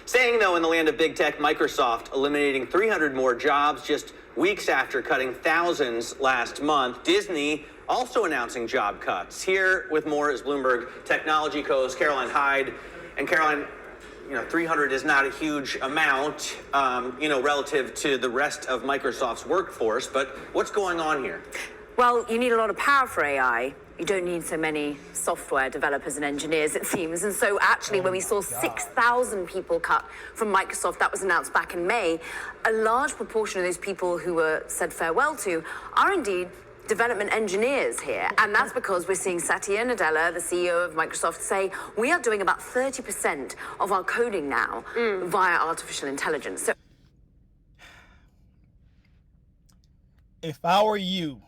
Staying, though, in the land of big tech, Microsoft eliminating 300 more jobs just weeks after cutting thousands last month. Disney also announcing job cuts. Here with more is Bloomberg technology co-host Caroline Hyde. And Caroline, 300 is not a huge amount, relative to the rest of Microsoft's workforce. But what's going on here? Well, you need a lot of power for AI. You don't need so many software developers and engineers, it seems. And so actually, when we saw 6,000 people cut from Microsoft, that was announced back in May, a large proportion of those people who were said farewell to are indeed development engineers here. And that's because we're seeing Satya Nadella, the CEO of Microsoft, say, we are doing about 30% of our coding now via artificial intelligence. So If I were you,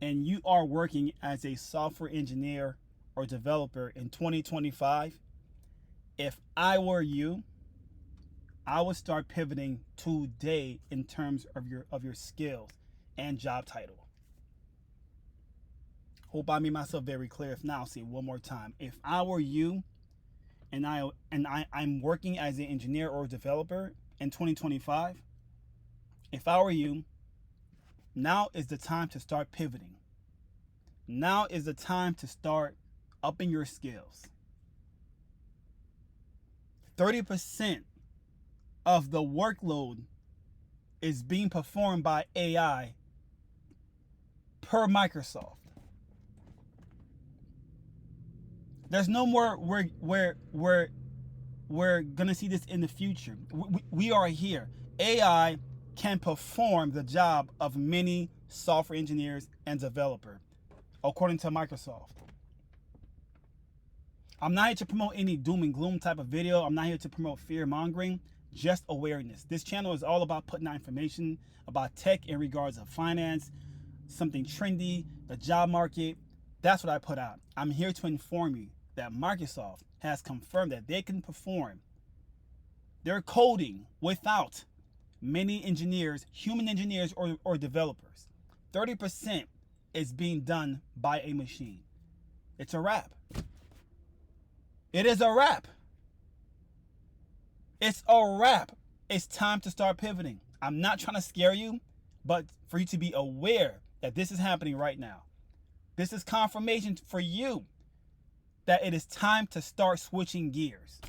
and you are working as a software engineer or developer in 2025, if I were you, I would start pivoting today in terms of your skills and job title. Hope I made myself very clear. If not, I'll say it one more time. If I were you, and I'm working as an engineer or developer in 2025, if I were you, now is the time to start pivoting. Now is the time to start upping your skills. 30% of the workload is being performed by AI per Microsoft. There's no more we're gonna see this in the future. We are here. AI can perform the job of many software engineers and developers, according to Microsoft. I'm not here to promote any doom and gloom type of video. I'm not here to promote fear mongering, just awareness. This channel is all about putting out information about tech in regards of finance, something trendy, the job market. That's what I put out. I'm here to inform you that Microsoft has confirmed that they can perform their coding without many engineers, human engineers or developers. 30% is being done by a machine. It's a wrap. It is a wrap. It's a wrap. It's time to start pivoting. I'm not trying to scare you, but for you to be aware that this is happening right now. This is confirmation for you that it is time to start switching gears.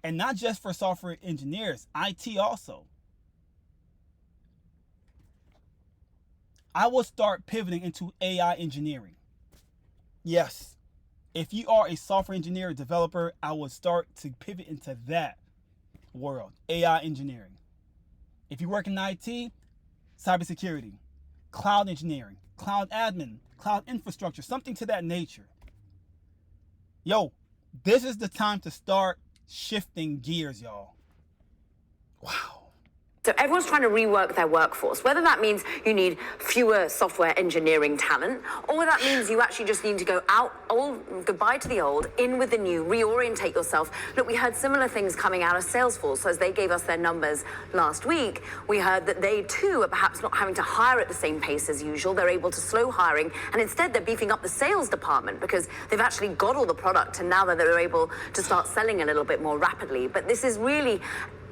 And not just for software engineers, IT also. I will start pivoting into AI engineering. Yes, if you are a software engineer or developer, I will start to pivot into that world, AI engineering. If you work in IT, cybersecurity, cloud engineering, cloud admin, cloud infrastructure, something to that nature. Yo, this is the time to start shifting gears, y'all. Wow. So everyone's trying to rework their workforce, whether that means you need fewer software engineering talent, or that means you actually just need to go out, goodbye to the old, in with the new, reorientate yourself. Look, we heard similar things coming out of Salesforce. As they gave us their numbers last week, we heard that they too are perhaps not having to hire at the same pace as usual. They're able to slow hiring, and instead they're beefing up the sales department because they've actually got all the product, and now that they're able to start selling a little bit more rapidly. But this is really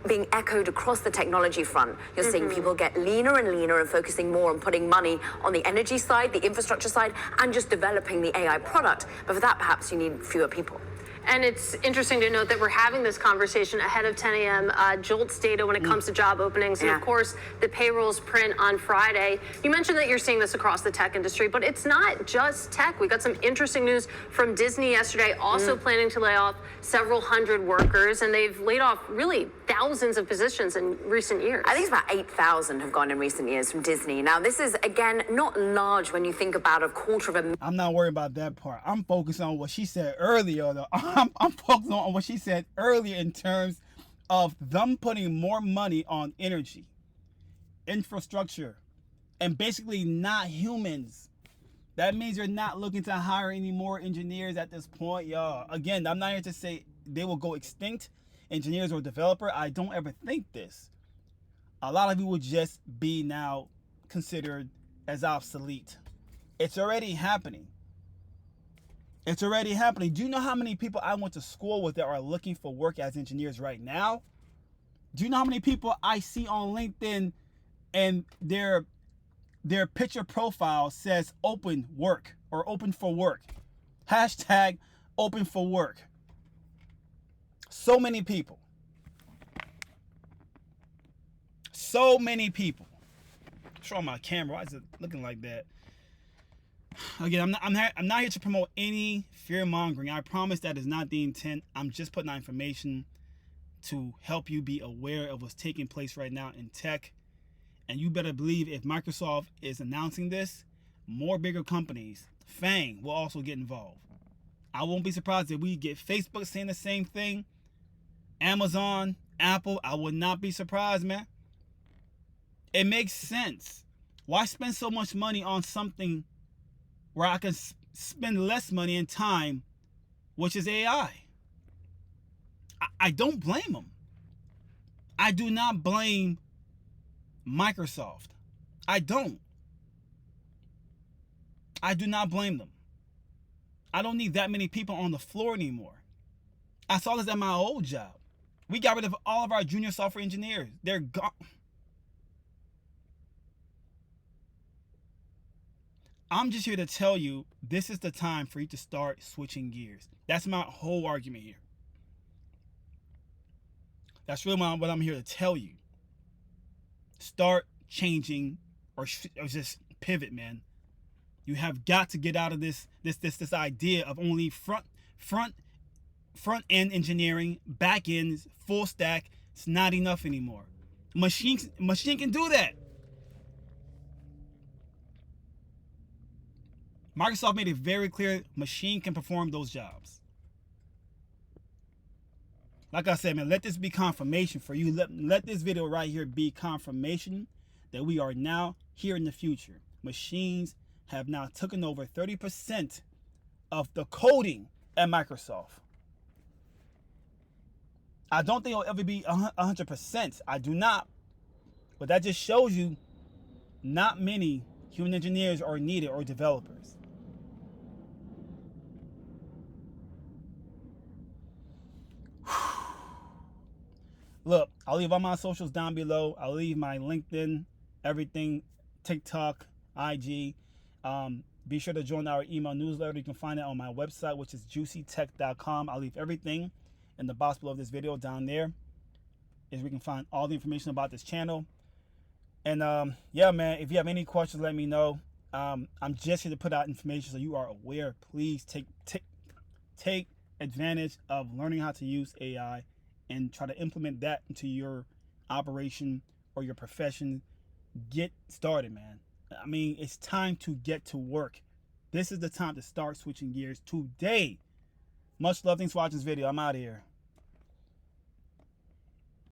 being echoed across the technology front. You're seeing people get leaner and leaner and focusing more on putting money on the energy side, the infrastructure side, and just developing the AI product. But for that, perhaps you need fewer people. And it's interesting to note that we're having this conversation ahead of 10 a.m. JOLTS data when it comes to job openings. And of course, the payrolls print on Friday. You mentioned that you're seeing this across the tech industry, but it's not just tech. We got some interesting news from Disney yesterday, also planning to lay off several hundred workers. And they've laid off really thousands of positions in recent years. I think it's about 8,000 have gone in recent years from Disney. Now, this is, again, not large when you think about a quarter of a... I'm not worried about that part. I'm focused on what she said earlier, though. I'm focused on what she said earlier in terms of them putting more money on energy, infrastructure, and basically not humans. That means you're not looking to hire any more engineers at this point, y'all. Again, I'm not here to say they will go extinct, engineers or developer. I don't ever think this. A lot of you will just be now considered as obsolete. It's already happening. It's already happening. Do you know how many people I went to school with that are looking for work as engineers right now? Do you know how many people I see on LinkedIn and their picture profile says open work or open for work? Hashtag open for work. So many people. So many people. Show my camera. Why is it looking like that? Again, I'm not here to promote any fear mongering. I promise that is not the intent. I'm just putting out information to help you be aware of what's taking place right now in tech. And you better believe if Microsoft is announcing this, more bigger companies, FANG, will also get involved. I won't be surprised if we get Facebook saying the same thing. Amazon, Apple, I would not be surprised, man. It makes sense. Why spend so much money on something where I can spend less money and time, which is AI? I don't blame them. I do not blame Microsoft. I don't. I do not blame them. I don't need that many people on the floor anymore. I saw this at my old job. We got rid of all of our junior software engineers. They're gone. I'm just here to tell you, this is the time for you to start switching gears. That's my whole argument here. That's really what I'm here to tell you. Start changing or just pivot, man. You have got to get out of this idea of only front end engineering, back end, full stack. It's not enough anymore. Machine can do that. Microsoft made it very clear machine can perform those jobs. Like I said, man, let this be confirmation for you. Let this video right here be confirmation that we are now here in the future. Machines have now taken over 30% of the coding at Microsoft. I don't think it'll ever be 100%. I do not. But that just shows you not many human engineers are needed or developers. Look, I'll leave all my socials down below. I'll leave my LinkedIn, everything, TikTok, IG. Be sure to join our email newsletter. You can find it on my website, which is juicytech.com. I'll leave everything in the box below this video down there, is where you can find all the information about this channel. And yeah, man, if you have any questions, let me know. I'm just here to put out information so you are aware. Please take advantage of learning how to use AI and try to implement that into your operation or your profession. Get started, man. I mean, it's time to get to work. This is the time to start switching gears today. Much love. Thanks for watching this video. I'm out of here.